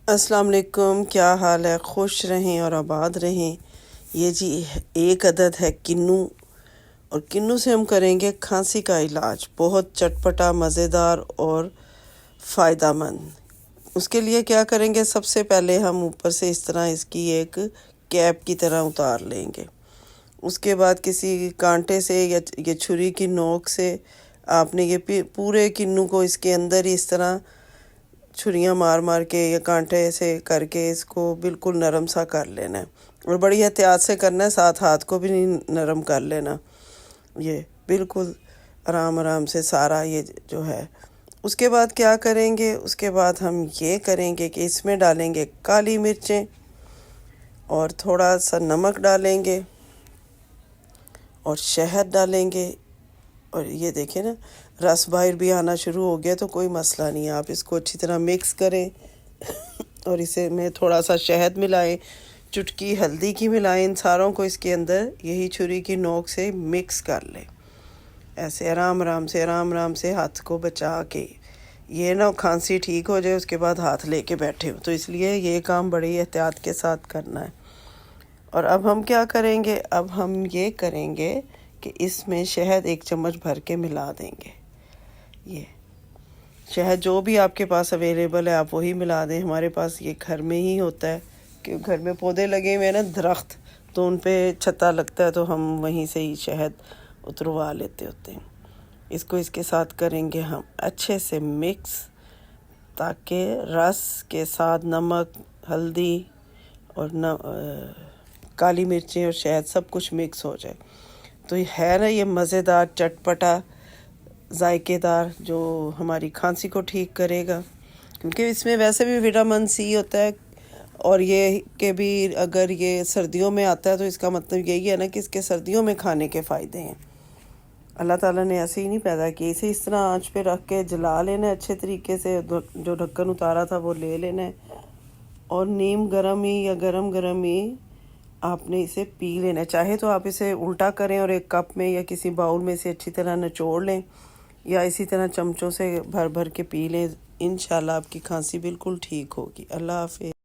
السلام علیکم، کیا حال ہے؟ خوش رہیں اور آباد رہیں۔ یہ جی ایک عدد ہے کنو، اور کنو سے ہم کریں گے کھانسی کا علاج، بہت چٹپٹا، مزیدار اور فائدہ مند۔ اس کے لیے کیا کریں گے؟ سب سے پہلے ہم اوپر سے اس طرح اس کی ایک کیپ کی طرح اتار لیں گے۔ اس کے بعد کسی کانٹے سے یا یہ چھری کی نوک سے آپ نے یہ پورے کنو کو اس کے اندر ہی اس طرح چھریاں مار مار کے یا کانٹے سے کر کے اس کو بالکل نرم سا کر لینا ہے، اور بڑی احتیاط سے کرنا ہے، ساتھ ہاتھ کو بھی نہیں نرم کر لینا۔ یہ بالکل آرام آرام سے سارا یہ جو ہے۔ اس کے بعد کیا کریں گے؟ اس کے بعد ہم یہ کریں گے کہ اس میں ڈالیں گے کالی مرچیں اور تھوڑا سا نمک ڈالیں گے اور شہد ڈالیں گے، اور یہ دیکھیں نا رس باہر بھی آنا شروع ہو گیا، تو کوئی مسئلہ نہیں ہے، آپ اس کو اچھی طرح مکس کریں اور اسے میں تھوڑا سا شہد ملائیں، چٹکی ہلدی کی ملائیں، ان ساروں کو اس کے اندر یہی چھری کی نوک سے مکس کر لیں، ایسے آرام آرام سے ہاتھ کو بچا کے۔ یہ نہ کھانسی ٹھیک ہو جائے اس کے بعد ہاتھ لے کے بیٹھے ہو، تو اس لیے یہ کام بڑی احتیاط کے ساتھ کرنا ہے۔ اور اب ہم کیا کریں گے؟ اب ہم یہ کریں گے کہ اس میں شہد 1 چمچ بھر کے ملا دیں گے۔ یہ شہد جو بھی آپ کے پاس اویلیبل ہے آپ وہی ملا دیں۔ ہمارے پاس یہ گھر میں ہی ہوتا ہے، کہ گھر میں پودے لگے ہوئے ہیں نا، درخت، تو ان پہ چھتا لگتا ہے، تو ہم وہیں سے ہی شہد اتروا لیتے ہوتے ہیں۔ اس کو اس کے ساتھ کریں گے ہم اچھے سے مکس، تاکہ رس کے ساتھ نمک، ہلدی اور کالی مرچیں اور شہد سب کچھ مکس ہو جائے۔ تو یہ ہے نا یہ مزیدار، چٹپٹا، ذائقے دار، جو ہماری کھانسی کو ٹھیک کرے گا، کیونکہ اس میں ویسے بھی وٹامن سی ہوتا ہے، اور یہ کہ بھی اگر یہ سردیوں میں آتا ہے تو اس کا مطلب یہی ہے نا کہ اس کے سردیوں میں کھانے کے فائدے ہیں۔ اللہ تعالیٰ نے ایسے ہی نہیں پیدا کیا، اسے اس طرح آنچ پہ رکھ کے جلا لینا ہے اچھے طریقے سے، جو ڈھکن اتارا تھا وہ لے لینا ہے، اور نیم گرم ہی یا گرم گرم ہی آپ نے اسے پی لینا ہے۔ چاہے تو آپ اسے الٹا کریں اور ایک کپ میں یا کسی باؤل میں سے اچھی طرح نچوڑ لیں، یا اسی طرح چمچوں سے بھر بھر کے پی لیں۔ انشاءاللہ آپ کی کھانسی بالکل ٹھیک ہوگی۔ اللہ حافظ۔